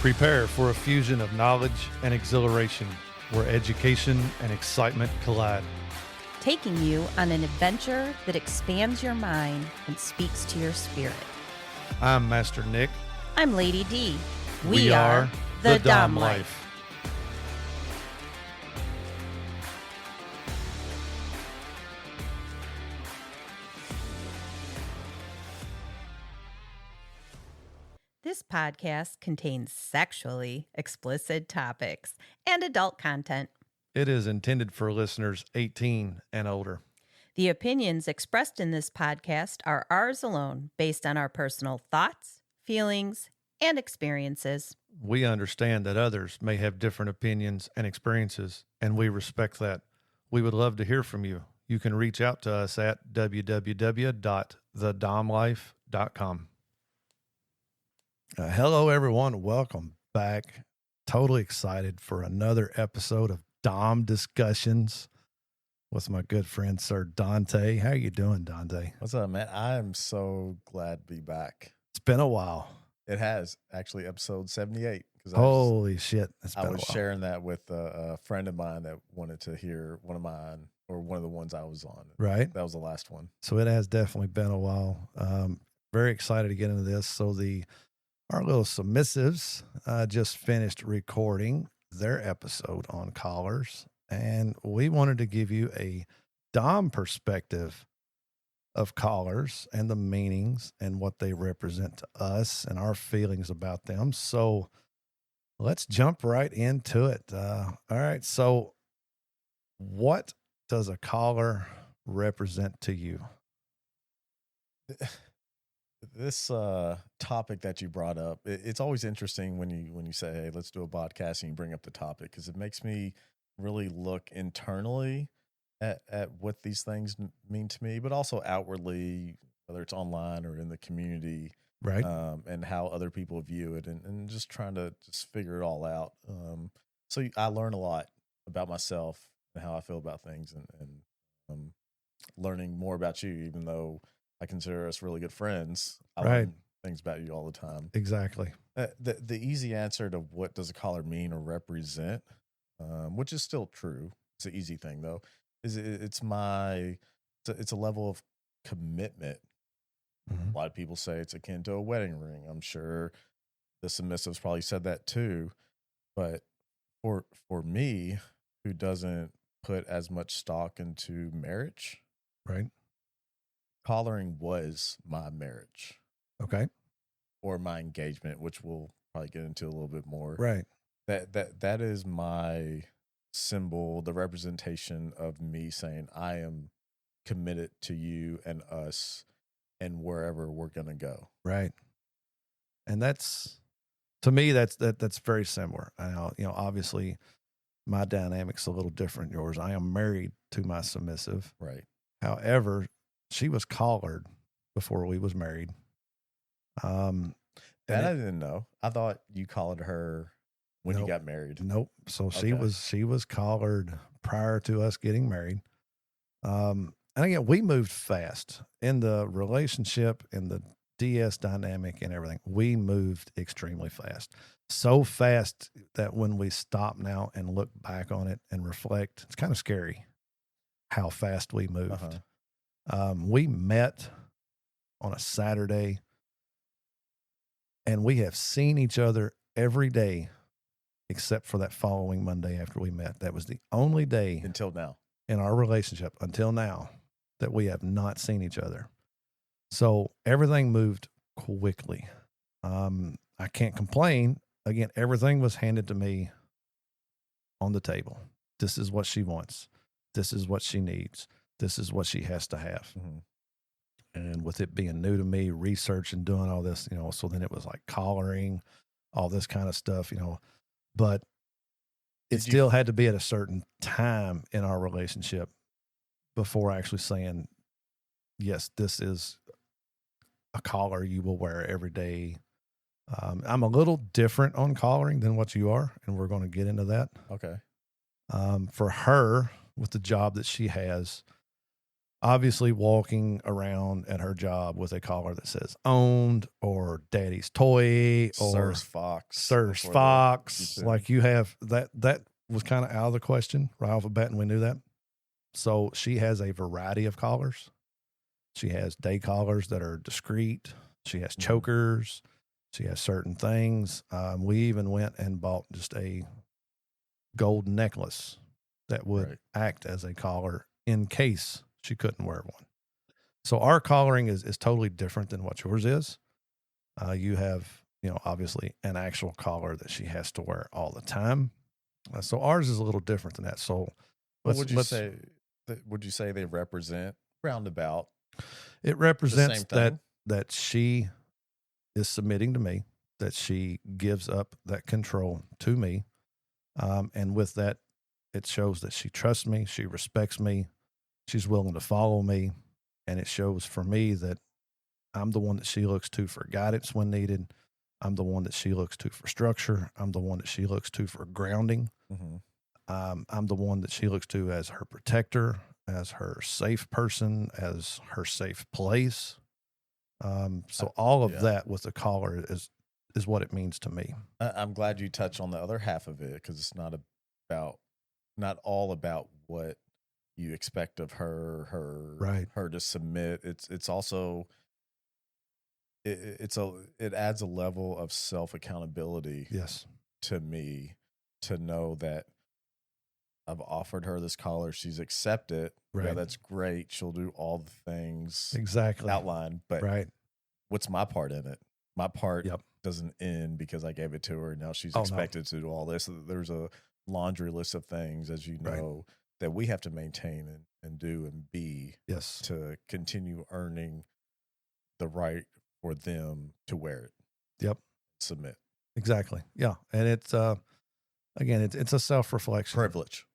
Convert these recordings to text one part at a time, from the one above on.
Prepare for a fusion of knowledge and exhilaration where education and excitement collide. Taking you on an adventure that expands your mind and speaks to your spirit. I'm Master Nick. I'm Lady D. We are the Dom Life. This podcast contains sexually explicit topics and adult content. It is intended for listeners 18 and older. The opinions expressed in this podcast are ours alone, based on our personal thoughts, feelings, and experiences. We understand that others may have different opinions and experiences, and we respect that. We would love to hear from you. You can reach out to us at www.thedomlife.com. Hello, everyone. Welcome back. Totally excited for another episode of Dom Discussions with my good friend, Sir Dante. How you doing, Dante? What's up, man? I am so glad to be back. It's been a while. It has, actually, episode 78. Holy shit. I was sharing that with a friend of mine that wanted to hear one of mine, or one of the ones I was on. Right. That was the last one. So it has definitely been a while. Very excited to get into this. So our little submissives just finished recording their episode on collars, and we wanted to give you a Dom perspective of collars and the meanings and what they represent to us and our feelings about them. So let's jump right into it. All right. So what does a collar represent to you? This topic that you brought up, it's always interesting when you say, hey, let's do a podcast, and you bring up the topic, because it makes me really look internally at what these things mean to me, but also outwardly, whether it's online or in the community, right? And how other people view it, and just trying to just figure it all out. So I learn a lot about myself and how I feel about things, and learning more about you, even though I consider us really good friends. I learn things about you all the time. Exactly. The easy answer to what does a collar mean or represent, which is still true. It's an easy thing though. It's a level of commitment. Mm-hmm. A lot of people say it's akin to a wedding ring. I'm sure the submissives probably said that too. But for me, who doesn't put as much stock into marriage, right? Collaring was my marriage. Okay. Or my engagement, which we'll probably get into a little bit more. Right. That is my symbol, the representation of me saying I am committed to you and us and wherever we're going to go. Right. And that's, to me, that's very similar. Obviously my dynamic's a little different than yours. I am married to my submissive. Right. However, she was collared before we was married. That I didn't know. I thought you collared her when you got married. Nope. So Okay. she was collared prior to us getting married. And again, we moved fast in the relationship, in the DS dynamic and everything. We moved extremely fast. So fast that when we stop now and look back on it and reflect, it's kind of scary how fast we moved. Uh-huh. We met on a Saturday, and we have seen each other every day except for that following Monday after we met. That was the only day until now in our relationship until now that we have not seen each other. So everything moved quickly. I can't complain. Again, everything was handed to me on the table. This is what she wants. This is what she needs. This is what she has to have. Mm-hmm. And with it being new to me, researching, doing all this, so then it was like collaring, all this kind of stuff, but it still had to be at a certain time in our relationship before actually saying, yes, this is a collar you will wear every day. I'm a little different on collaring than what you are, and we're going to get into that. Okay. For her, with the job that she has, obviously walking around at her job with a collar that says owned or daddy's toy or Sir's Fox. Sir's before Fox. the- Like you have that was kind of out of the question right off the bat, and we knew that. So she has a variety of collars. She has day collars that are discreet. She has chokers. She has certain things. We even went and bought just a gold necklace that would act as a collar in case she couldn't wear one. So our collaring is totally different than what yours is. You have, obviously an actual collar that she has to wear all the time. So ours is a little different than that. So would you say they represent roundabout? It represents the same thing? that she is submitting to me, that she gives up that control to me. And with that, it shows that she trusts me, she respects me, she's willing to follow me. And it shows for me that I'm the one that she looks to for guidance when needed. I'm the one that she looks to for structure. I'm the one that she looks to for grounding. I'm the one that she looks to as her protector, as her safe person, as her safe place. So all of that with the collar is what it means to me. I'm glad you touched on the other half of it, because it's not all about what you expect of her to submit. It's also it adds a level of self accountability. Yes, to me, to know that I've offered her this collar, she's accepted. Right. Yeah, that's great. She'll do all the things exactly outlined, but what's my part in it? My part doesn't end because I gave it to her. Now she's expected to do all this. There's a laundry list of things, as you know, that we have to maintain and do and be to continue earning the right for them to wear it. Yep. Submit. Exactly. Yeah. And it's, again, it's a self-reflection. Privilege.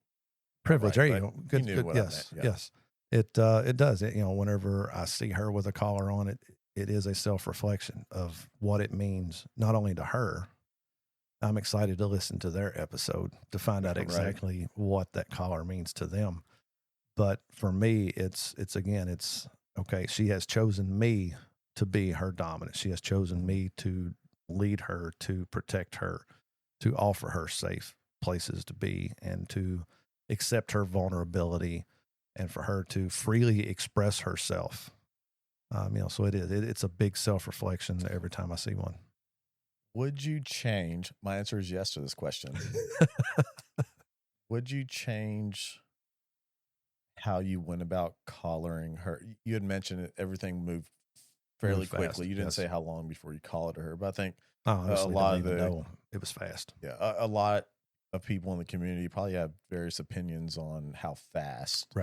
There you go. Good. You knew what yes. I meant. Yeah. Yes. It does. Whenever I see her with a collar on, it is a self-reflection of what it means, not only to her. I'm excited to listen to their episode to find out exactly what that collar means to them. But for me, it's okay. She has chosen me to be her dominant. She has chosen me to lead her, to protect her, to offer her safe places to be, and to accept her vulnerability, and for her to freely express herself. So it's a big self-reflection every time I see one. Would you change? My answer is yes to this question. Would you change how you went about collaring her? You had mentioned everything moved fairly quickly. You didn't say how long before you collared her, but I think a lot of it was fast. Yeah, a lot of people in the community probably have various opinions on how fast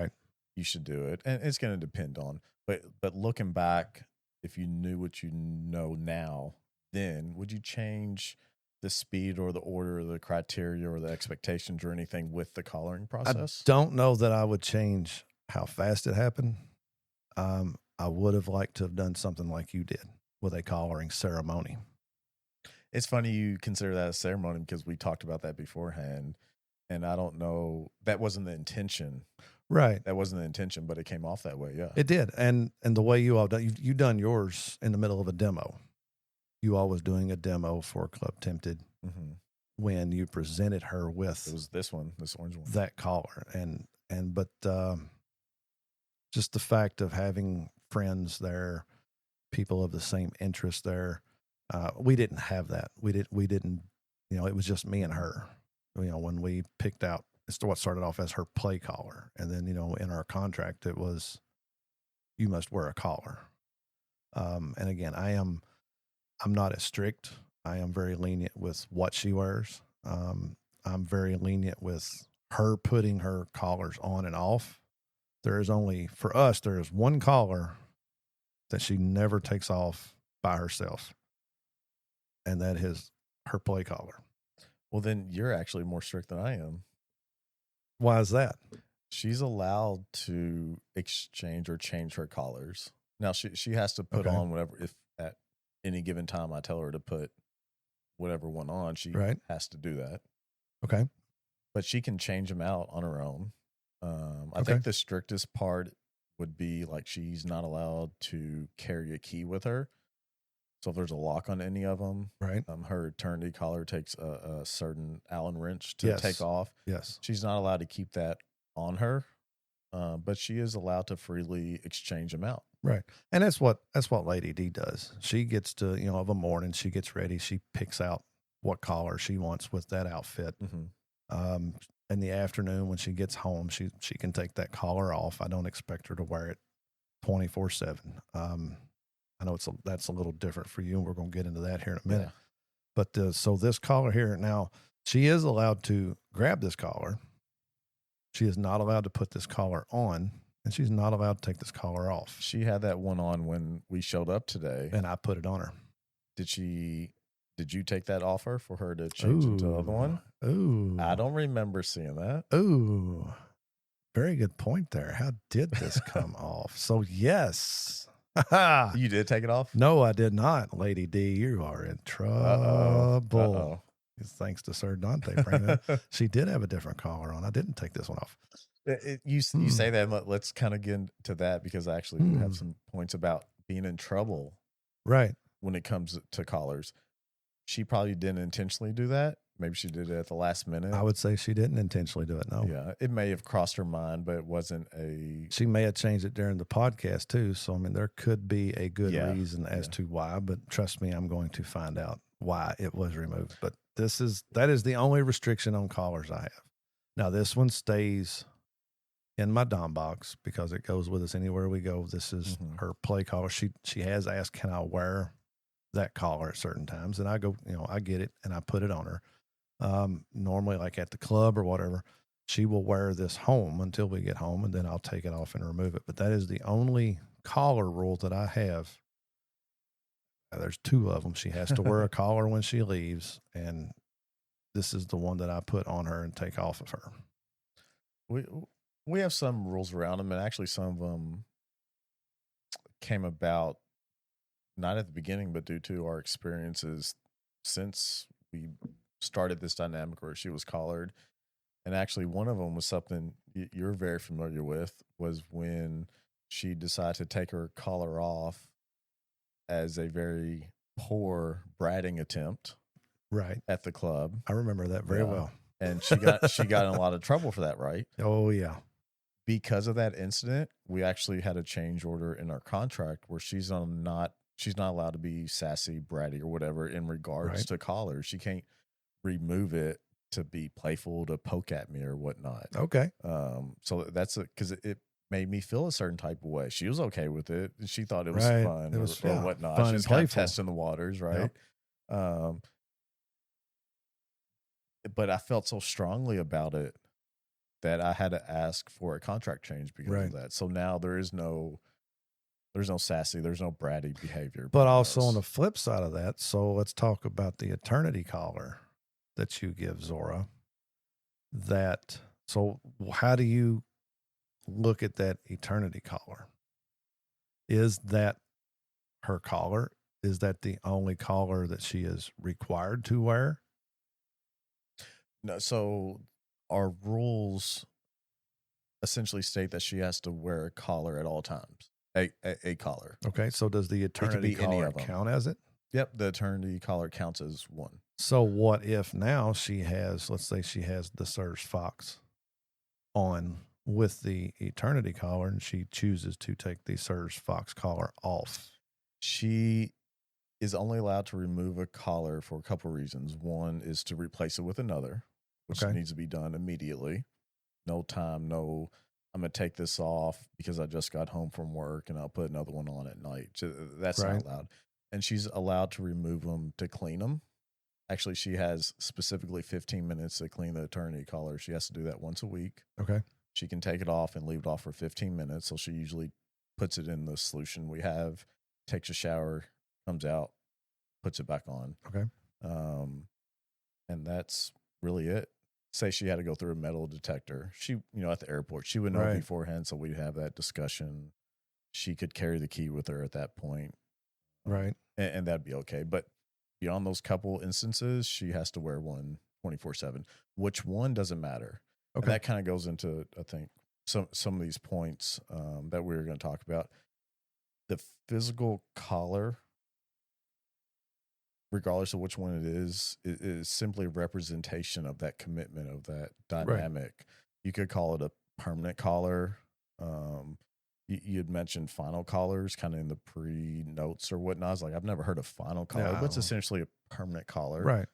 you should do it, and it's going to depend on. But looking back, if you knew what you know now, then would you change the speed or the order or the criteria or the expectations or anything with the collaring process? I don't know that I would change how fast it happened. I would have liked to have done something like you did with a collaring ceremony. It's funny you consider that a ceremony, because we talked about that beforehand, and I don't know, that wasn't the intention. Right. That wasn't the intention, but it came off that way. Yeah, it did. And the way you all done, you done yours in the middle of a demo. You all was doing a demo for Club Tempted when you presented her with it was this orange one, that collar, but just the fact of having friends there, people of the same interest there. We didn't have that. We didn't, it was just me and her, when we picked out, it's what started off as her play collar. And then, in our contract, it was, you must wear a collar. And again, I'm not as strict. I am very lenient with what she wears. I'm very lenient with her putting her collars on and off. For us, there is one collar that she never takes off by herself, and that is her play collar. Well, then you're actually more strict than I am. Why is that? She's allowed to exchange or change her collars. Now she has to put on whatever, if at any given time I tell her to put whatever one on, she has to do that. Okay. But she can change them out on her own. I think the strictest part would be like she's not allowed to carry a key with her. So if there's a lock on any of them, Right. Her eternity collar takes a certain Allen wrench to take off. Yes. She's not allowed to keep that on her, but she is allowed to freely exchange them out. Right. And that's what Lady D does. She gets to, of a morning, she gets ready. She picks out what collar she wants with that outfit. Mm-hmm. In the afternoon when she gets home, she can take that collar off. I don't expect her to wear it 24/7. I know that's a little different for you, and we're going to get into that here in a minute. Yeah. But so this collar here, now she is allowed to grab this collar. She is not allowed to put this collar on, and she's not allowed to take this collar off. She had that one on when we showed up today, and I put it on her. Did you take that off her for her to change into the other one? Ooh, I don't remember seeing that. Ooh, very good point there. How did this come off? So yes. You did take it off? No, I did not, Lady D. You are in trouble. Thanks to Sir Dante bringing it. She did have a different collar on. I didn't take this one off. You say that. Let's kind of get into that because I actually do have some points about being in trouble. Right. When it comes to collars. She probably didn't intentionally do that. Maybe she did it at the last minute. I would say she didn't intentionally do it, no. Yeah, it may have crossed her mind, but it wasn't a... She may have changed it during the podcast, too. So, I mean, there could be a good reason as to why, but trust me, I'm going to find out why it was removed. But that is the only restriction on collars I have. Now, this one stays in my Dom box because it goes with us anywhere we go. This is her play collar. She has asked, can I wear that collar at certain times? And I go, I get it and I put it on her. Normally like at the club or whatever, she will wear this home until we get home, and then I'll take it off and remove it. But that is the only collar rule that I have. There's two of them. She has to wear a collar when she leaves, and this is the one that I put on her and take off of her. We have some rules around them, and actually some of them came about not at the beginning, but due to our experiences since we started this dynamic where she was collared. And actually one of them was something you're very familiar with, was when she decided to take her collar off as a very poor bratting attempt. Right. At the club. I remember that very well. And she got in a lot of trouble for that, right? Oh yeah. Because of that incident, we actually had a change order in our contract where she's not allowed to be sassy, bratty, or whatever in regards to collars. She can't remove it to be playful, to poke at me or whatnot. Okay. So that's because it made me feel a certain type of way. She was okay with it. She thought it was fun or whatnot. Fun She's kind of testing the waters, right? Yep. But I felt so strongly about it that I had to ask for a contract change because of that. So now there's no sassy, there's no bratty behavior. But also on the flip side of that, so let's talk about the eternity collar that you give Zora. So how do you look at that eternity collar? Is that her collar? Is that the only collar that she is required to wear? No, so our rules essentially state that she has to wear a collar at all times. A collar. Okay, so does the eternity collar count as it? Yep, the eternity collar counts as one. So what if now let's say she has the Sirs Fox on with the eternity collar, and she chooses to take the Sirs Fox collar off? She is only allowed to remove a collar for a couple of reasons. One is to replace it with another, which needs to be done immediately. No time, I'm going to take this off because I just got home from work and I'll put another one on at night. That's not allowed. And she's allowed to remove them to clean them. Actually, she has specifically 15 minutes to clean the eternity collar. She has to do that once a week. Okay. She can take it off and leave it off for 15 minutes. So she usually puts it in the solution we have, takes a shower, comes out, puts it back on. Okay. And that's really it. Say she had to go through a metal detector. She, at the airport, she would know beforehand. So we'd have that discussion. She could carry the key with her at that point. Right. And that'd be okay. But beyond those couple instances, she has to wear one 24/7. Which one doesn't matter. Okay. And that kind of goes into, I think, some of these points that we were going to talk about. The physical collar, regardless of which one it is simply a representation of that commitment, of that dynamic. You could call it a permanent collar. You had mentioned final collars kind of in the pre-notes or whatnot. I was like, I've never heard of final collar, but it's essentially a permanent collar. Right.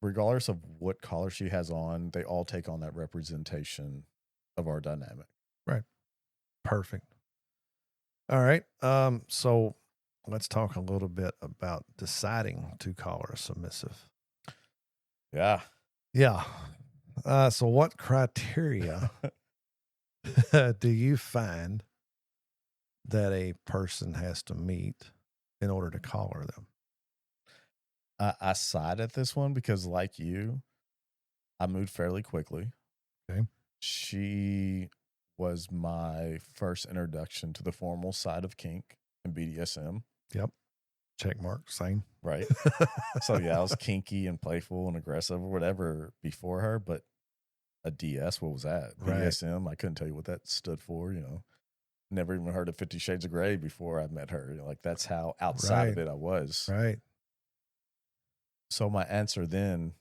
Regardless of what collar she has on, they all take on that representation of our dynamic. Right. Perfect. All right. So let's talk a little bit about deciding to collar a submissive. Yeah. Yeah. So what criteria do you find that a person has to meet in order to collar them? I side at this one because, like you, I moved fairly quickly. Okay. She was my first introduction to the formal side of kink and BDSM. Yep. Check mark. Same. Right. So yeah, I was kinky and playful and aggressive or whatever before her, but a DS, what was that? Right. BDSM, I couldn't tell you what that stood for, Never even heard of 50 Shades of Grey before I met her. Like, that's how outside of it I was. Right. So my answer then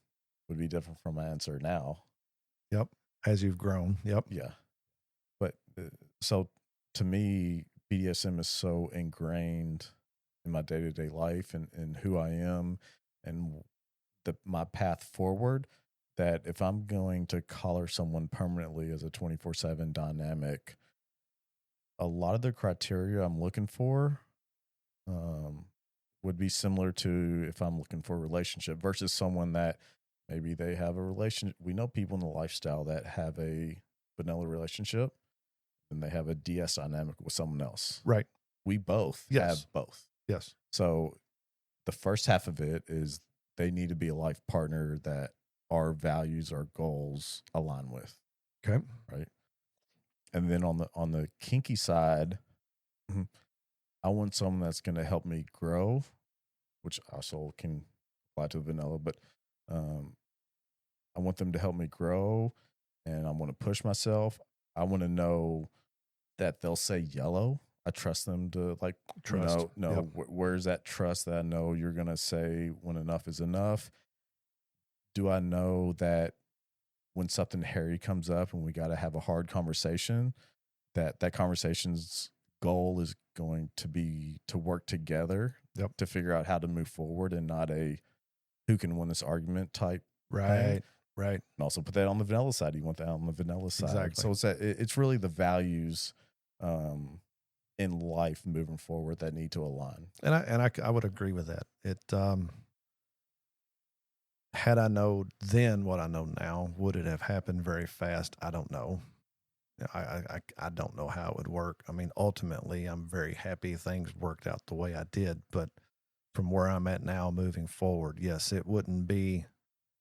would be different from my answer now. Yep. As you've grown. Yep. Yeah. But so to me, BDSM is so ingrained in my day-to-day life and who I am and my path forward, that if I'm going to collar someone permanently as a 24/7 dynamic, a lot of the criteria I'm looking for would be similar to if I'm looking for a relationship versus someone that maybe they have a relationship. We know people in the lifestyle that have a vanilla relationship and they have a DS dynamic with someone else. Right. We both have both. Yes. So the first half of it is they need to be a life partner that our values, our goals align with. Okay. Right. And then on the kinky side, I want someone that's going to help me grow, which also can apply to vanilla, but I want them to help me grow, and I want to push myself. I want to know that they'll say yellow. I trust them to Trust. Where's that trust that I know you're going to say when enough is enough? Do I know that when something hairy comes up and we got to have a hard conversation, that conversation's goal is going to be to work together to figure out how to move forward and not a who can win this argument type thing. Right. And also put that on the vanilla side. You want that on the vanilla side. Exactly. So it's really the values in life moving forward that need to align. And I would agree with that. It had I known then what I know now, would it have happened very fast? I don't know. I don't know how it would work. I mean, ultimately, I'm very happy things worked out the way I did. But from where I'm at now, moving forward, yes, it wouldn't be,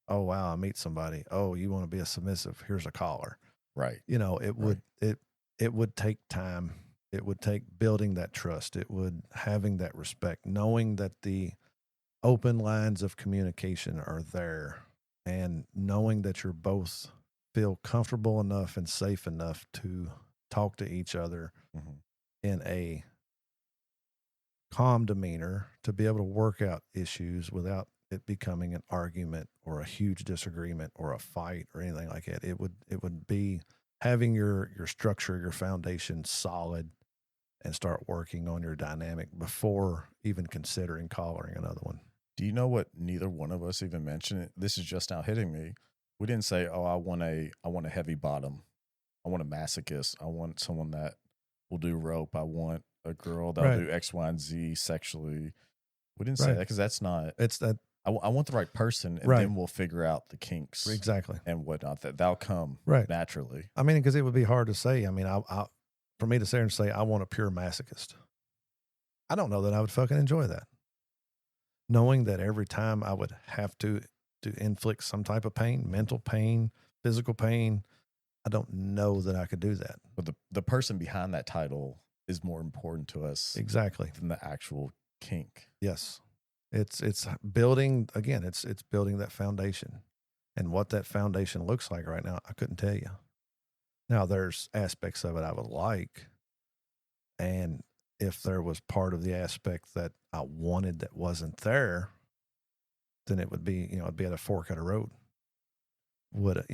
oh wow, I meet somebody. Oh, you want to be a submissive? Here's a collar. Right. It would it would take time. It would take building that trust. It would having that respect, knowing that the open lines of communication are there, and knowing that you're both feel comfortable enough and safe enough to talk to each other in a calm demeanor, to be able to work out issues without it becoming an argument or a huge disagreement or a fight or anything like that. It would be having your structure, your foundation solid, and start working on your dynamic before even considering collaring another one. Do you know what neither one of us even mentioned? This is just now hitting me. We didn't say, "Oh, I want a heavy bottom. I want a masochist. I want someone that will do rope. I want a girl that'll do X, Y, and Z sexually." We didn't say that because that's not. It's that I want the right person, and then we'll figure out the kinks exactly and whatnot. That'll come naturally. I mean, because it would be hard to say. I mean, for me to sit here and say I want a pure masochist, I don't know that I would fucking enjoy that. Knowing that every time I would have to inflict some type of pain, mental pain, physical pain, I don't know that I could do that. But the person behind that title is more important to us exactly than the actual kink. Yes. It's building, again, it's building that foundation. And what that foundation looks like right now, I couldn't tell you. Now, there's aspects of it I would like, and if there was part of the aspect that I wanted that wasn't there, then it would be, it'd be at a fork at a road. Would it,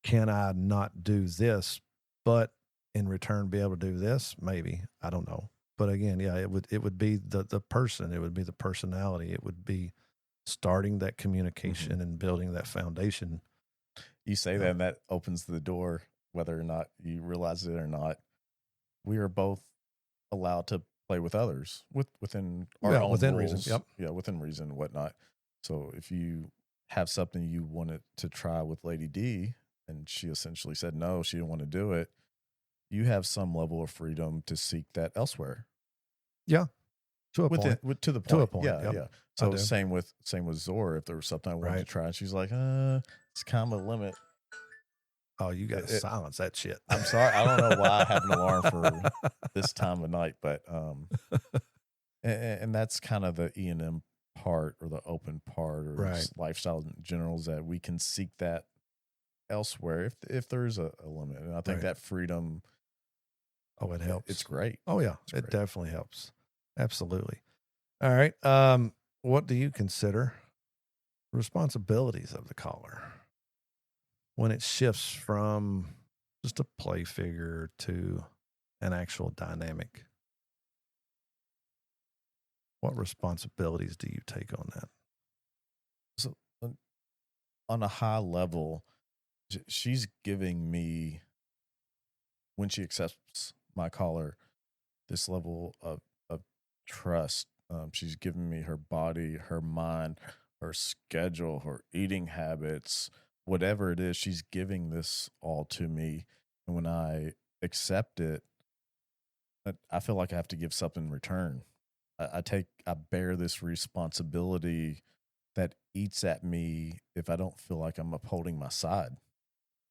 can I not do this, but in return be able to do this? Maybe. I don't know. But again, yeah, it would be the person, it would be the personality, it would be starting that communication and building that foundation. You say that, and that opens the door, whether or not you realize it or not. We are both allowed to play with others within our own within rules. reason. Yep. Yeah, within reason and whatnot. So if you have something you wanted to try with Lady D, and she essentially said no, she didn't want to do it, you have some level of freedom to seek that elsewhere. Yeah. To a point. To the point. To a point. Yeah, Yep. yeah. So same with Zor. If there was something I wanted to try, and she's like, it's kind of a limit. Oh, you got to silence that shit. I'm sorry. I don't know why I have an alarm for this time of night, but and that's kind of the E&M part, or the open part, or lifestyle in general, is that we can seek that elsewhere if there's a limit. And I think that freedom, it helps. It's great. Oh yeah, it definitely helps. Absolutely. All right. What do you consider responsibilities of the caller when it shifts from just a play figure to an actual dynamic? What responsibilities do you take on that? So on a high level, she's giving me, when she accepts my caller, this level of trust. She's giving me her body, her mind, her schedule, her eating habits, whatever it is. She's giving this all to me. And when I accept it, I feel like I have to give something in return. I bear this responsibility that eats at me if I don't feel like I'm upholding my side.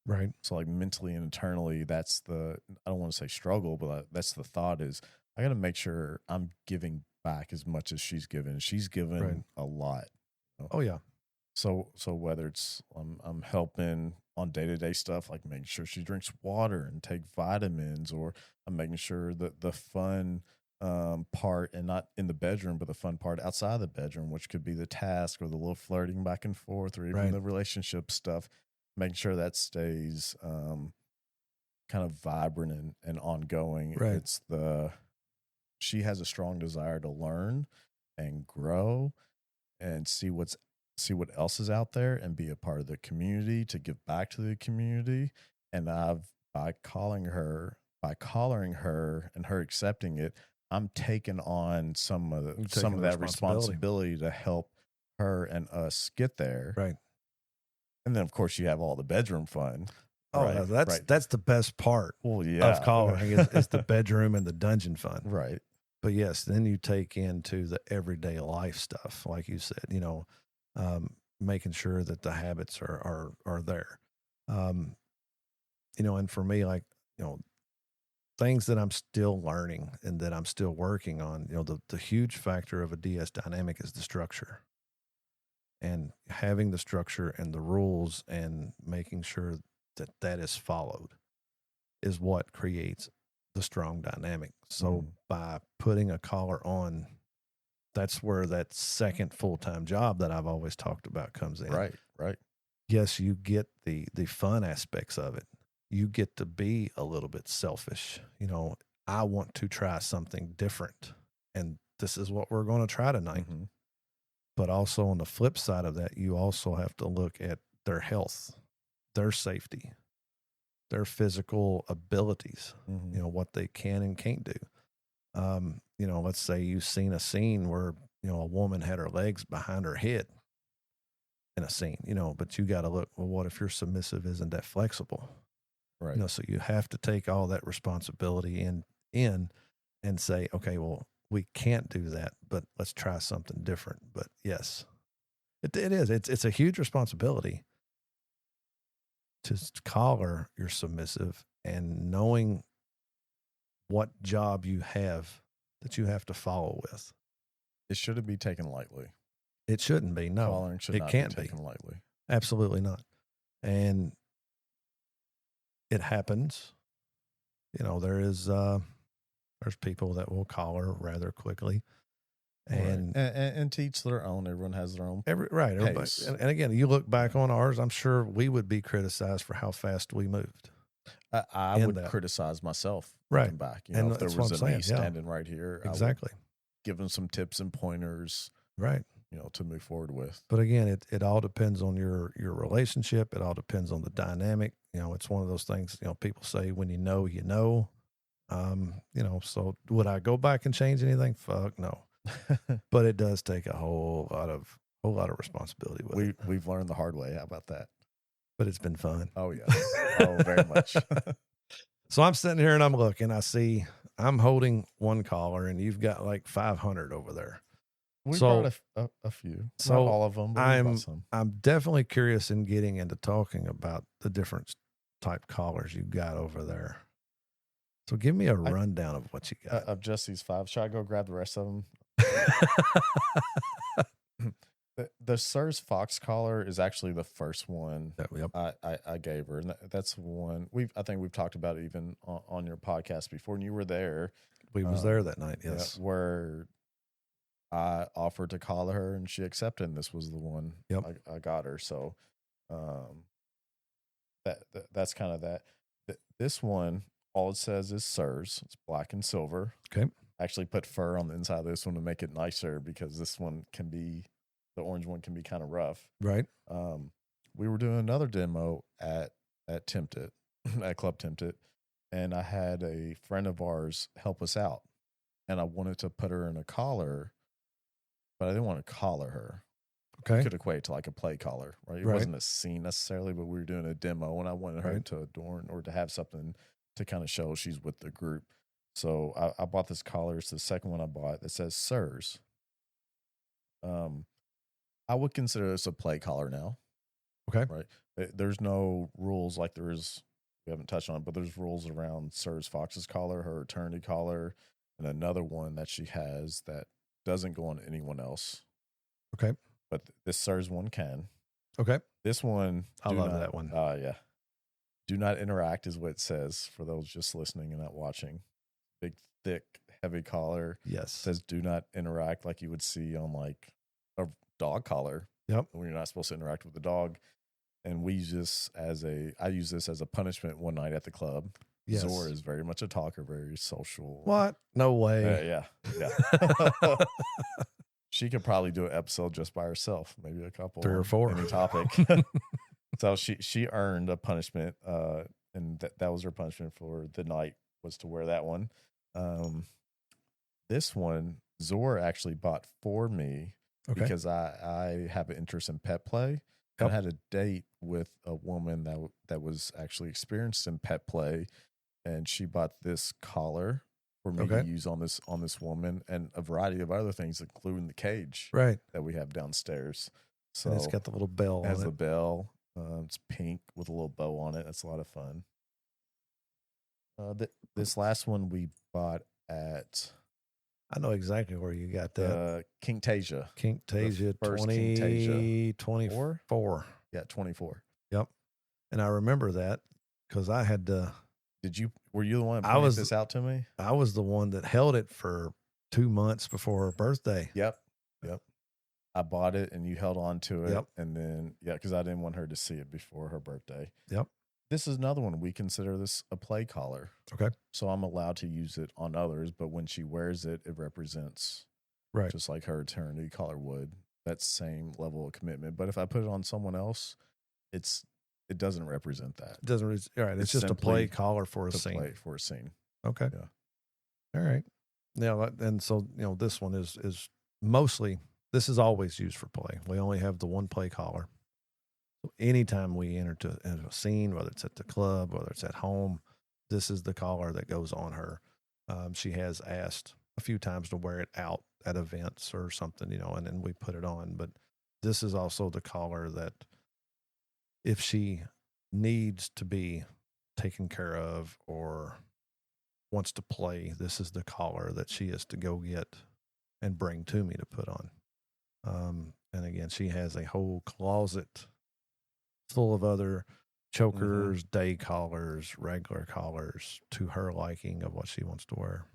Right. So like mentally and internally, that's I don't want to say struggle, but that's the thought, is I got to make sure I'm giving back as much as she's given. She's given a lot. Oh yeah. So whether it's I'm helping on day-to-day stuff, like making sure she drinks water and take vitamins, or I'm making sure that the fun part, and not in the bedroom, but the fun part outside the bedroom, which could be the task or the little flirting back and forth, or even the relationship stuff, making sure that stays kind of vibrant and ongoing. Right. It's she has a strong desire to learn and grow and see what else is out there, and be a part of the community, to give back to the community. And by collaring her and her accepting it, I'm taking on some of that responsibility to help her and us get there. Right. And then of course you have all the bedroom fun. Oh, that's the best part of collaring is the bedroom and the dungeon fun. Right. But yes, then you take into the everyday life stuff, like you said, making sure that the habits are there. And for me, like, things that I'm still learning and that I'm still working on, the huge factor of a DS dynamic is the structure. And having the structure and the rules and making sure that is followed is what creates the strong dynamic. So by putting a collar on, that's where that second full-time job that I've always talked about comes in. Right. Yes, you get the fun aspects of it. You get to be a little bit selfish. I want to try something different, and this is what we're going to try tonight. Mm-hmm. But also on the flip side of that, you also have to look at their health, their safety, their physical abilities, what they can and can't do. Let's say you've seen a scene where, a woman had her legs behind her head in a scene, but you got to look, well, what if your submissive isn't that flexible? Right. So you have to take all that responsibility in and say, okay, well, we can't do that, but let's try something different. But yes, it is. It's a huge responsibility to collar your submissive, and knowing what job you have that you have to follow with. It shouldn't be taken lightly. It shouldn't be. No, collaring should not be taken lightly. Absolutely not. And it happens. You know, there's people that will collar rather quickly. And, and to each their own. Everyone has their own everybody. pace. And again, you look back on ours, I'm sure we would be criticized for how fast we moved. I would criticize myself looking back. You know, if there was me standing right here, exactly, I would give them some tips and pointers, right? You know, to move forward with. But again, it all depends on your relationship. It all depends on the dynamic. You know, it's one of those things. You know, people say when you know, you know. You know, so would I go back and change anything? Fuck no. But it does take a whole lot of responsibility with it. We've learned the hard way. How about that? But it's been fun. Oh yeah. Oh, very much. So I'm sitting here and I'm looking. I see I'm holding one collar, and you've got like 500 over there. We brought a few. So not all of them, but I'm definitely curious in getting into talking about the different type collars you've got over there. So give me a rundown of what you got. Of just these 5. Should I go grab the rest of them? The Sir's Fox collar is actually the first one I gave her, and that's one I think we've talked about it even on your podcast before. And you were there. We was there that night, yes. Yeah, where I offered to collar her, and she accepted. And this was the one I got her. So, that's kind of that. This one, all it says is Sir's. It's black and silver. Okay. I actually put fur on the inside of this one to make it nicer, because this one the orange one can be kind of rough. Right. We were doing another demo at Tempted, at Club Tempted, and I had a friend of ours help us out, and I wanted to put her in a collar, but I didn't want to collar her. Okay. It could equate to like a play collar, right? It wasn't a scene necessarily, but we were doing a demo, and I wanted her to adorn or to have something to kind of show she's with the group. So I bought this collar. It's the second one I bought that says Sirs. I would consider this a play collar now. Okay. Right. There's no rules like there is. We haven't touched on it, but there's rules around Sirs Fox's collar, her eternity collar, and another one that she has that doesn't go on anyone else. Okay. But this Sirs one can. Okay. This one, I love that one. Yeah. Do not interact is what it says for those just listening and not watching. Big, thick, heavy collar. Yes. It says do not interact, like you would see on like a dog collar. Yep. When you're not supposed to interact with the dog. And I use this as a punishment one night at the club. Yes. Zora is very much a talker, very social. What? No way. Yeah. She could probably do an episode just by herself, maybe a couple, 3 or 4, any topic. So she earned a punishment, and that was her punishment for the night, was to wear that one. This one Zora actually bought for me because I have an interest in pet play. I had a date with a woman that was actually experienced in pet play, and she bought this collar for me to use on this woman, and a variety of other things, including the cage that we have downstairs. So and it's got the little bell on it. Has a bell. It's pink with a little bow on it. That's a lot of fun. This last one we bought at... I know exactly where you got that. Kinktasia. Kinktasia 2024. Yeah, 24. Yep. And I remember that because I had to... Were you the one that pointed this out to me? I was the one that held it for 2 months before her birthday. Yep. I bought it and you held on to it. And then, because I didn't want her to see it before her birthday. Yep. This is another one. We consider this a play collar. Okay. So I'm allowed to use it on others, but when she wears it, it represents just like her eternity collar would. That same level of commitment. But if I put it on someone else, it doesn't represent that. It doesn't. All right. It's just a play collar for a scene. Play for a scene. Okay. Yeah. All right. Now, and so this one is mostly. This is always used for play. We only have the one play collar. So anytime we enter into a scene, whether it's at the club, whether it's at home, this is the collar that goes on her. She has asked a few times to wear it out at events or something, and then we put it on. But this is also the collar that if she needs to be taken care of or wants to play, this is the collar that she has to go get and bring to me to put on. And again, she has a whole closet full of other chokers, day collars, regular collars to her liking of what she wants to wear.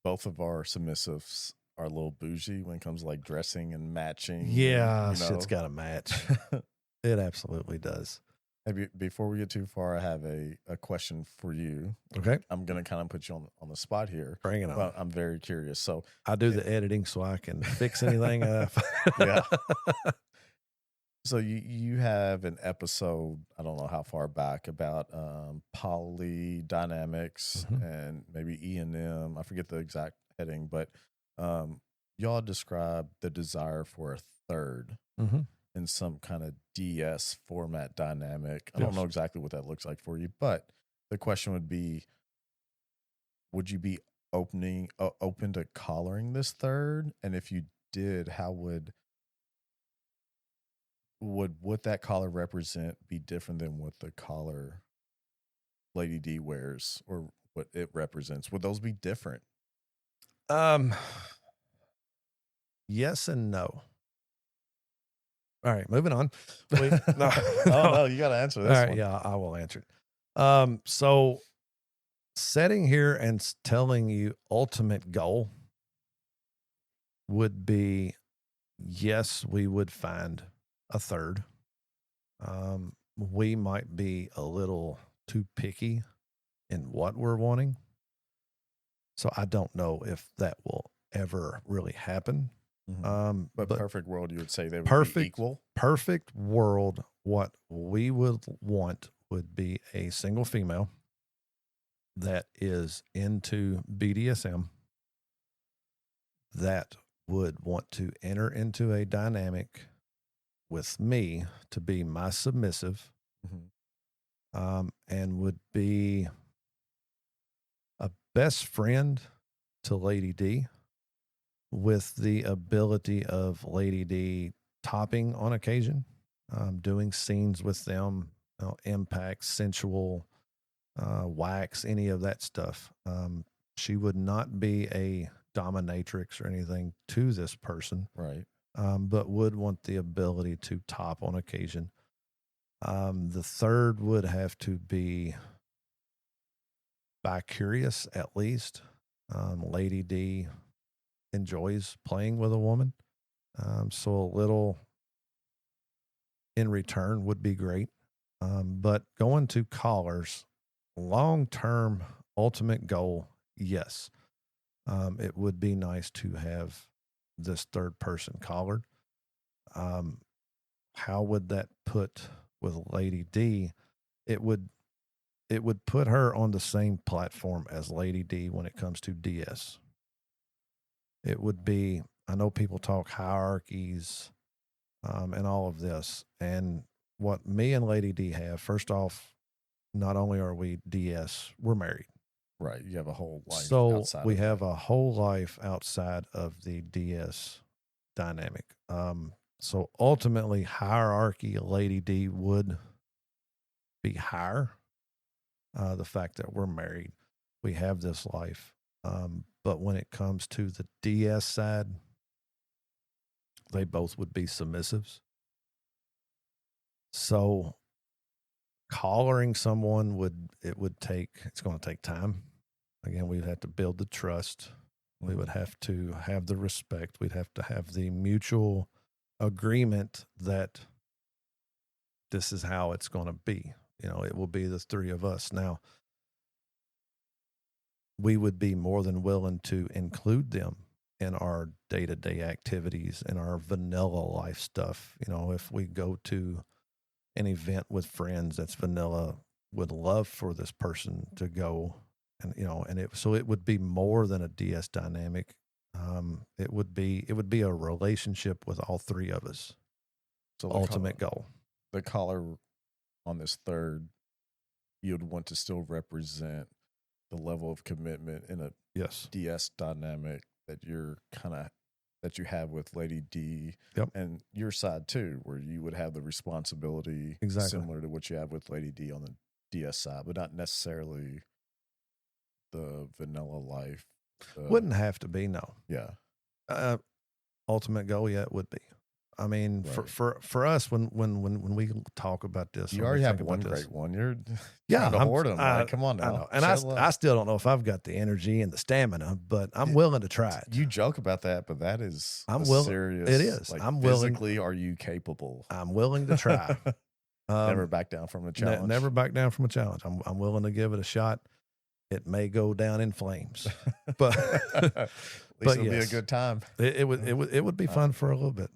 Both of our submissives are a little bougie when it comes to like dressing and matching. Yeah, and, shit's got to match. It absolutely does. Hey, before we get too far, I have a question for you. Okay. I'm going to kind of put you on the spot here. Bring it on. But I'm very curious. So I do the editing so I can fix anything. Yeah. So you have an episode, I don't know how far back, about poly dynamics and maybe E&M. I forget the exact heading, but y'all describe the desire for a third in some kind of DS format dynamic. I don't know exactly what that looks like for you, but the question would be, would you be open to collaring this third? And if you did, how would what that collar represent be different than what the collar Lady D wears or what it represents? Would those be different? Yes and no. All right, moving on. No, you got to answer this one. Yeah, I will answer it. So sitting here and telling you ultimate goal would be, yes, we would find a third. We might be a little too picky in what we're wanting. So I don't know if that will ever really happen. But perfect world, you would say they would be equal? Perfect world, what we would want would be a single female that is into BDSM that would want to enter into a dynamic with me to be my submissive, and would be a best friend to Lady D, with the ability of Lady D topping on occasion, doing scenes with them, impact, sensual, wax, any of that stuff. She would not be a dominatrix or anything to this person, right? But would want the ability to top on occasion. The third would have to be bi-curious, at least. Lady D enjoys playing with a woman. So a little in return would be great. But going to collars, long-term ultimate goal, yes. It would be nice to have this third person collared. How would that put with Lady D? It would put her on the same platform as Lady D when it comes to DS. It would be, I know people talk hierarchies and all of this. And what me and Lady D have, first off, not only are we DS, we're married. Right. You have a whole life. So we have a whole life outside of the DS dynamic. So ultimately, hierarchy, Lady D would be higher. The fact that we're married, we have this life. But when it comes to the DS side, they both would be submissives. So collaring someone it's going to take time. Again, we'd have to build the trust. We would have to have the respect. We'd have to have the mutual agreement that this is how it's going to be. It will be the three of us. Now, we would be more than willing to include them in our day-to-day activities and our vanilla life stuff. If we go to an event with friends that's vanilla, would love for this person to go, and so it would be more than a DS dynamic. It would be a relationship with all three of us. So ultimate goal. The collar on this third, you'd want to still represent the level of commitment in a DS dynamic that you have with Lady D, and your side too, where you would have the responsibility similar to what you have with Lady D on the DS side, but not necessarily the vanilla life. Wouldn't have to be, no. Yeah. Ultimate goal, yeah, it would be. I mean, Right. for us, when we talk about this, You when we already have think one about this, great one. You're yeah, trying to hoard them. Like, come on I now. know, and Shed love. I still don't know if I've got the energy and the stamina, but I'm willing to try it. You joke about that, but that is I'm a willing. serious. It is. Like, I'm willing. physically, are you capable? I'm willing to try. Never back down from a challenge. Never back down from a challenge. I'm willing to give it a shot. It may go down in flames, but at least it'll be a good time. It would be fun for a little bit.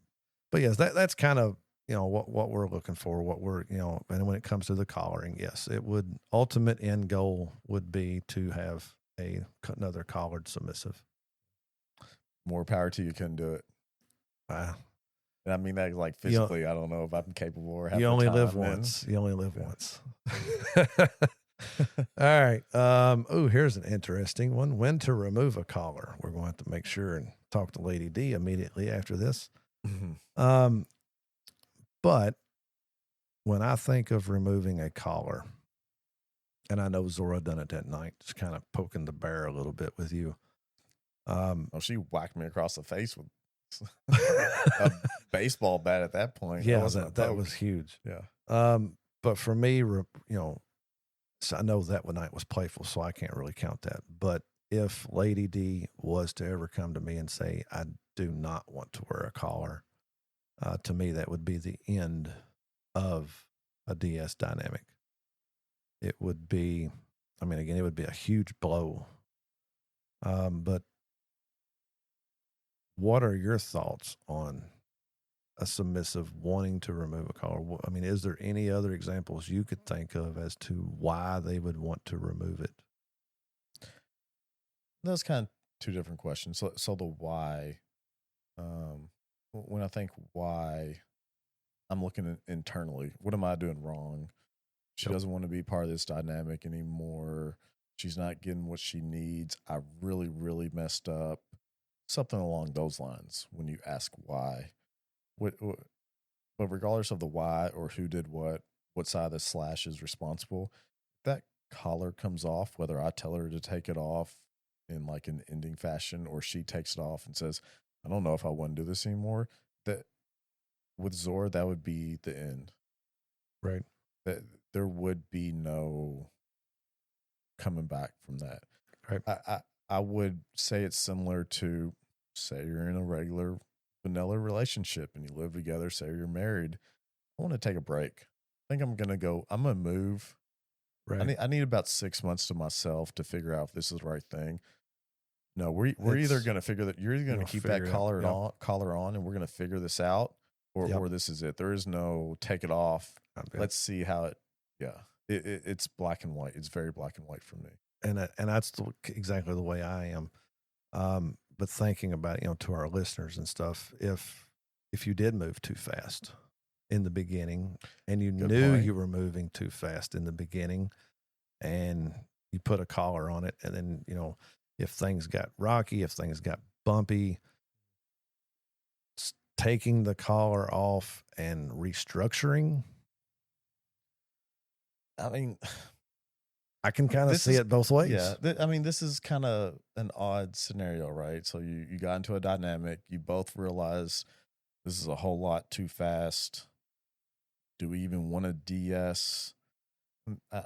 But yes, that's kind of, you know, what we're looking for, what we're, you know, and when it comes to the collaring, yes, it would, ultimate end goal would be to have another collared submissive. More power to you. Couldn't do it. And I mean that like physically. I don't know if I'm capable or have. You only live once. You only live once. All right. Here's an interesting one. When to remove a collar. We're going to have to make sure and talk to Lady D immediately after this. But when I think of removing a collar, and I know Zora done it that night, just kind of poking the bear a little bit with you. She whacked me across the face with a baseball bat at that point. Yeah, that was huge. Yeah. But for me, you know, so I know that night was playful, so I can't really count that. But if Lady D was to ever come to me and say, I do not want to wear a collar, to me, that would be the end of a DS dynamic. It would be, I mean, again, it would be a huge blow. But what are your thoughts on a submissive wanting to remove a collar? I mean, is there any other examples you could think of as to why they would want to remove it? That's kind of two different questions. So the why, when I think why, I'm looking internally. What am I doing wrong? She doesn't want to be part of this dynamic anymore. She's not getting what she needs. I really, really messed up. Something along those lines when you ask why. But regardless of the why or who did what side of the slash is responsible, if that collar comes off, whether I tell her to take it off in like an ending fashion or she takes it off and says, I don't know if I want to do this anymore, that with Zora, that would be the end. Right. That there would be no coming back from that. Right. I would say it's similar to, say you're in a regular vanilla relationship and you live together, say you're married. I want to take a break. I think I'm going to move. Right. I need about 6 months to myself to figure out if this is the right thing. No, we're either going to figure that you're either going to keep that collar on and we're going to figure this out or this is it. There is no take it off. Let's see how it's black and white. It's very black and white for me. And that's exactly the way I am. But thinking about, you know, to our listeners and stuff, if you did move too fast in the beginning and you knew you were moving too fast in the beginning and you put a collar on it, and then, you know, if things got rocky, if things got bumpy, taking the collar off and restructuring, I mean, I can kind of see it both ways. Yeah. I mean, this is kind of an odd scenario, right? So you got into a dynamic. You both realize this is a whole lot too fast. Do we even want to DS?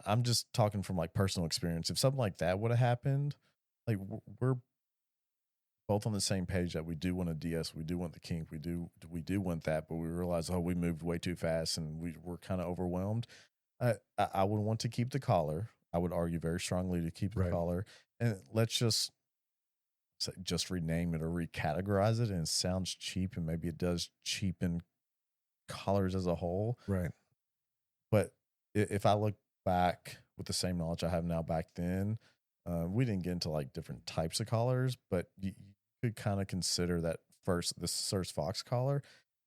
I'm just talking from like personal experience. If something like that would have happened, like we're both on the same page that we do want to DS. We do want the kink. We do want that, but we realize, we moved way too fast and we're kind of overwhelmed. I would want to keep the collar. I would argue very strongly to keep the collar, and let's just rename it or recategorize it. And it sounds cheap, and maybe it does cheapen collars as a whole. Right. But if I look back with the same knowledge I have now back then, we didn't get into like different types of collars, but you could kind of consider that the Sir Fox collar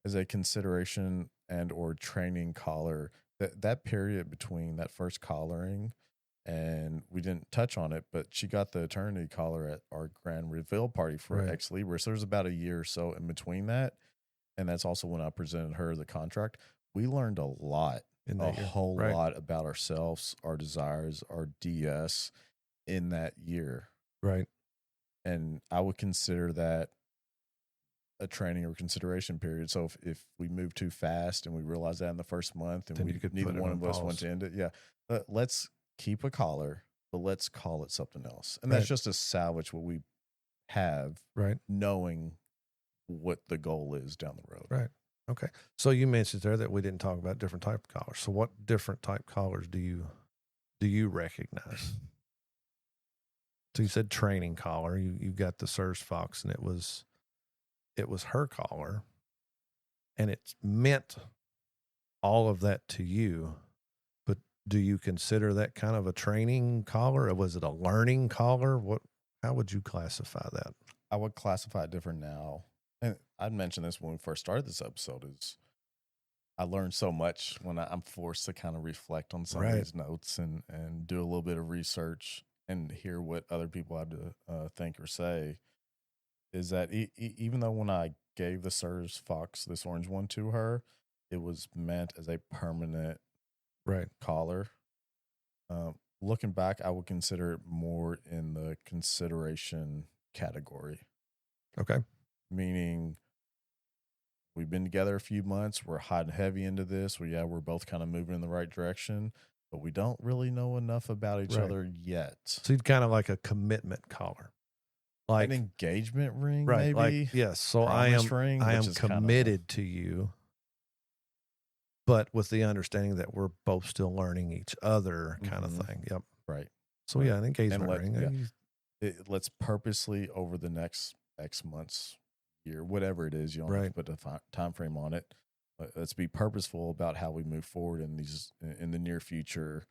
as a consideration and or training collar. That period between that first collaring, and we didn't touch on it, but she got the eternity collar at our grand reveal party for Ex Libra. So there's about a year or so in between that. And that's also when I presented her the contract. We learned a lot, a whole lot about ourselves, our desires, our DS in that year. Right. And I would consider that a training or consideration period. So if we move too fast and we realize that in the first month and Then you could neither put it one on of us want pause. to end it, let's keep a collar, but let's call it something else. And that's Right. just to salvage what we have, Right. knowing what the goal is down the road. Right. Okay. So you mentioned there that we didn't talk about different type of collars. So what different type collars do you recognize? So you said training collar. You got the Sir's Fox, and it was her collar, and it meant all of that to you. But do you consider that kind of a training collar, or was it a learning collar? How would you classify that? I would classify it different now. And I mentioned this when we first started this episode, is I learned so much when I'm forced to kind of reflect on some of these notes and do a little bit of research and hear what other people have to think or say, is that even though when I gave the Sir's Fox, this orange one, to her, it was meant as a permanent collar. Looking back, I would consider it more in the consideration category. Okay. Meaning we've been together a few months. We're hot and heavy into this. We're both kind of moving in the right direction, but we don't really know enough about each other yet. So you'd kind of like a commitment collar. Like an engagement ring, right? Maybe. Like, yes. So I am committed to you, but with the understanding that we're both still learning each other, kind of thing. Yep. Right. So an engagement ring. Let's purposely over the next X months, year, whatever it is, you don't have to put a time frame on it. Let's be purposeful about how we move forward in the near future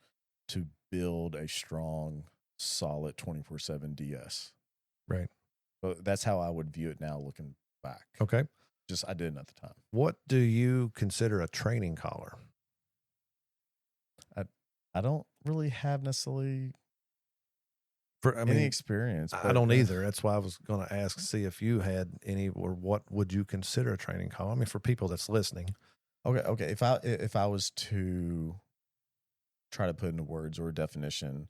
to build a strong, solid 24/7 DS. Right. So that's how I would view it now, looking back. Okay. Just I didn't at the time. What do you consider a training collar? I don't really have necessarily any experience. I don't either. That's why I was going to ask, see if you had any, or what would you consider a training collar? I mean, for people that's listening. Okay. If I was to try to put into words or a definition,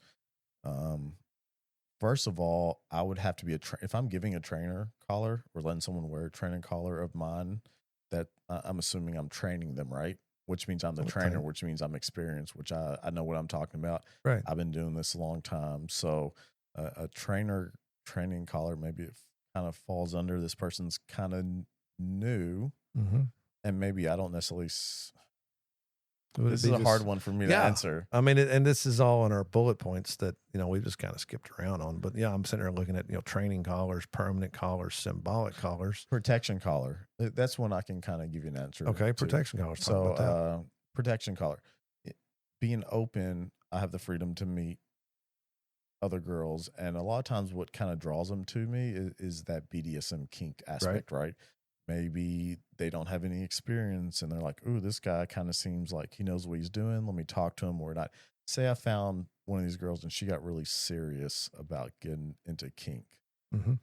first of all, I would have to be if I'm giving a trainer collar or letting someone wear a training collar of mine, that I'm assuming I'm training them, right? Which means I'm the trainer, which means I'm experienced, which I know what I'm talking about. Right. I've been doing this a long time. So a training collar, maybe it kind of falls under this person's kind of new. Mm-hmm. And maybe I don't necessarily. This is a hard one for me to answer. I mean, and this is all in our bullet points that, we just kind of skipped around on. But I'm sitting there looking at, training collars, permanent collars, symbolic collars. Protection collar. That's one I can kind of give you an answer. Okay, protection collars. So, protection collar. Being open, I have the freedom to meet other girls. And a lot of times what kind of draws them to me is that BDSM kink aspect, right? Maybe they don't have any experience and they're like, ooh, this guy kind of seems like he knows what he's doing. Let me talk to him. Or not. Say I found one of these girls and she got really serious about getting into kink. Mm-hmm.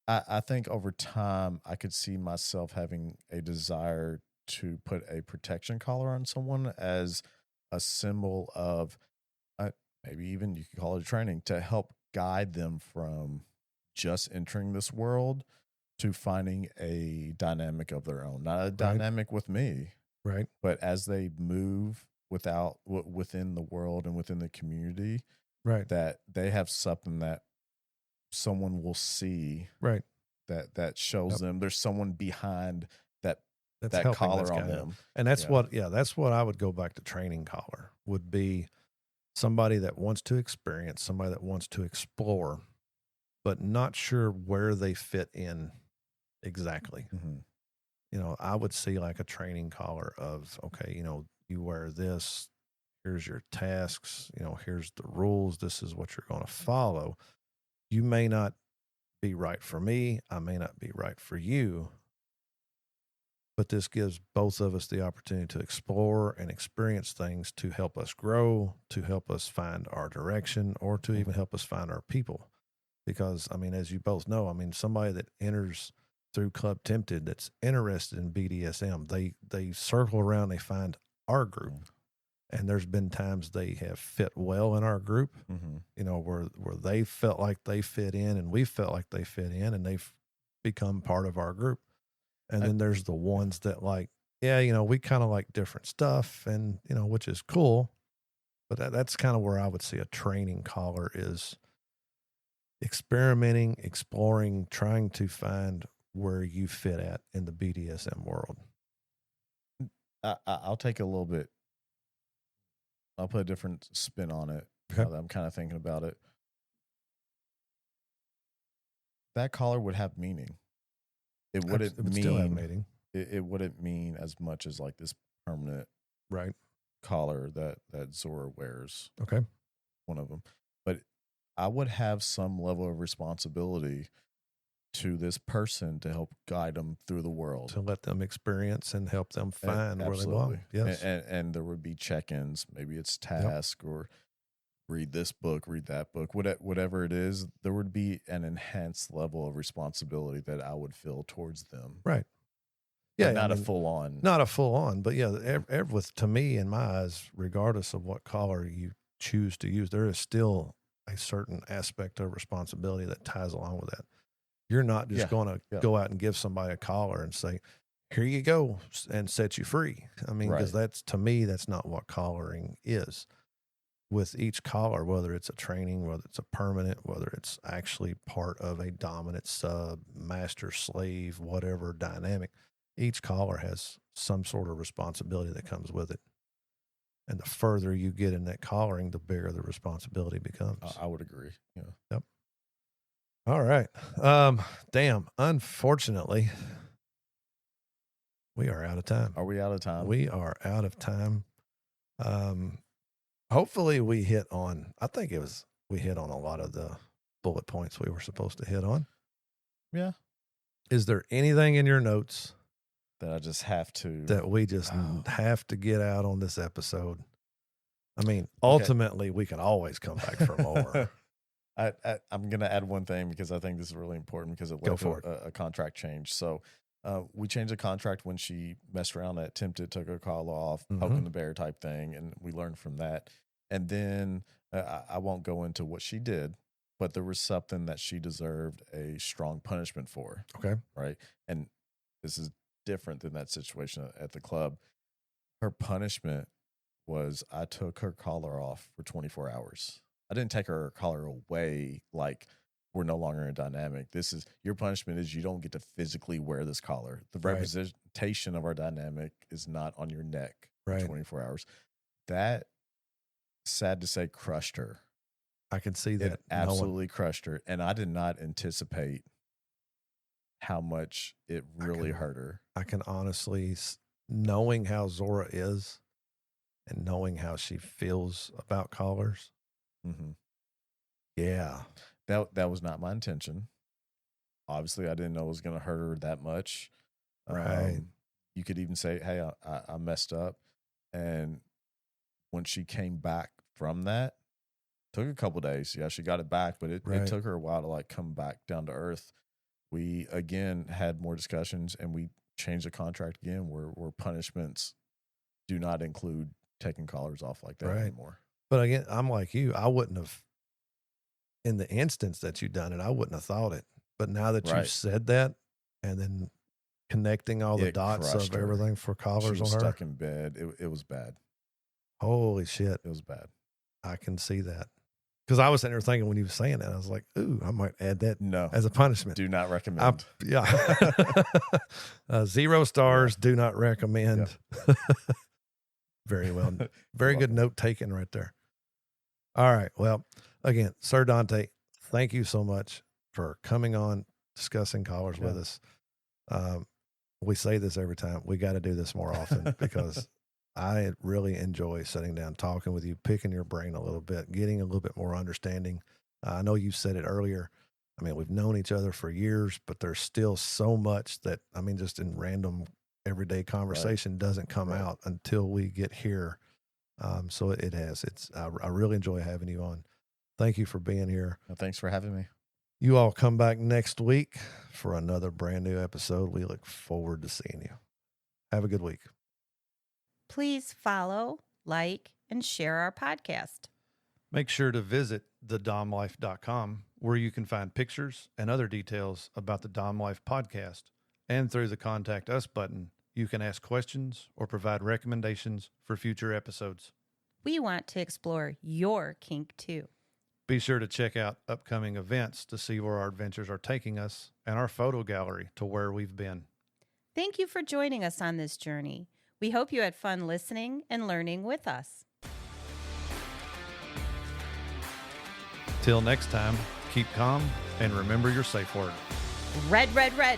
I think over time I could see myself having a desire to put a protection collar on someone as a symbol of maybe even you could call it a training to help guide them from just entering this world to finding a dynamic of their own, not a dynamic with me, right? But as they move within the world and within the community, right, that they have something that someone will see, right, that shows them there's someone behind that's that collar on them, and that's that's what I would go back to. Training collar would be somebody that wants to experience, somebody that wants to explore, but not sure where they fit in exactly. Mm-hmm. I would see like a training collar of, okay, you wear this, here's your tasks, here's the rules, this is what you're going to follow. You may not be right for me, I may not be right for you, but this gives both of us the opportunity to explore and experience things to help us grow, to help us find our direction, or to even help us find our people. Because, I mean, as you both know, somebody that enters through Club Tempted that's interested in BDSM, they circle around, they find our group. And there's been times they have fit well in our group, where they felt like they fit in and we felt like they fit in, and they've become part of our group. And then there's the ones that like, yeah, you know, we kind of like different stuff, and, you know, which is cool. But that's kind of where I would see a training collar is experimenting, exploring, trying to find where you fit at in the BDSM world. I'll take a little bit. I'll put a different spin on it. Okay. Now that I'm kind of thinking about it. That collar would have meaning. It wouldn't It would mean still have meaning. It wouldn't mean as much as like this permanent Right. collar that Zora wears. Okay. One of them, but I would have some level of responsibility to this person to help guide them through the world, To let them experience and help them find where they belong. Yes. And there would be check-ins. Maybe it's task or read this book, read that book, whatever it is. There would be an enhanced level of responsibility that I would feel towards them. Right. Yeah. Not a full on. Not a full on, but yeah, with to me, in my eyes, regardless of what collar you choose to use, there is still a certain aspect of responsibility that ties along with that. You're not just going to go out and give somebody a collar and say, here you go, and set you free. I mean, because that's, to me, that's not what collaring is. With each collar, whether it's a training, whether it's a permanent, whether it's actually part of a dominant sub, master slave, whatever dynamic, each collar has some sort of responsibility that comes with it. And the further you get in that collaring, the bigger the responsibility becomes. I would agree. Yeah. Yep. All right. Damn. Unfortunately, we are out of time. Are we out of time? We are out of time. Hopefully we hit on, we hit on a lot of the bullet points we were supposed to hit on. Yeah. Is there anything in your notes that I just have to, that we just have to get out on this episode? I mean, ultimately we can always come back for more. I'm going to add one thing because I think this is really important because it led to a contract change. So we changed the contract when she messed around and attempted, took her collar off, poking the bear type thing. And we learned from that. And then I won't go into what she did, but there was something that she deserved a strong punishment for. Okay. Right. And this is different than that situation at the club. Her punishment was I took her collar off for 24 hours. I didn't take her collar away like we're no longer in a dynamic. This is your punishment is you don't get to physically wear this collar. The representation of our dynamic is not on your neck for 24 hours. That, sad to say, crushed her. I can see that. It absolutely crushed her. And I did not anticipate how much it really hurt her. I can honestly, knowing how Zora is and knowing how she feels about collars. Mm-hmm. Yeah. That was not my intention. Obviously, I didn't know it was going to hurt her that much. Right. You could even say, hey, I messed up. And when she came back from that, took a couple days. Yeah, she got it back, but it took her a while to like come back down to earth. We, again, had more discussions and we changed the contract again where punishments do not include taking collars off like that anymore. But again, I'm like you. I wouldn't have, in the instance that you've done it, I wouldn't have thought it. But now that you've said that and then connecting all the dots of everything for collars she was on her. Stuck in bed. It was bad. Holy shit. It was bad. I can see that. Because I was sitting there thinking when you were saying that, I was like, ooh, I might add that as a punishment. Do not recommend. 0 stars, do not recommend. Yep. Very well. Very good note taken right there. All right. Well, again, Sir Dante, thank you so much for coming on, discussing collars with us. We say this every time. We got to do this more often because I really enjoy sitting down, talking with you, picking your brain a little bit, getting a little bit more understanding. I know you said it earlier. I mean, we've known each other for years, but there's still so much that, I mean, just in random everyday conversation doesn't come out until we get here. So it has. I really enjoy having you on. Thank you for being here. Well, thanks for having me. You all come back next week for another brand new episode. We look forward to seeing you. Have a good week. Please follow, like, and share our podcast. Make sure to visit thedomlife.com where you can find pictures and other details about the Dom Life podcast. And through the Contact Us button, you can ask questions or provide recommendations for future episodes. We want to explore your kink too. Be sure to check out upcoming events to see where our adventures are taking us and our photo gallery to where we've been. Thank you for joining us on this journey. We hope you had fun listening and learning with us. Till next time, keep calm and remember your safe word. Red, red, red.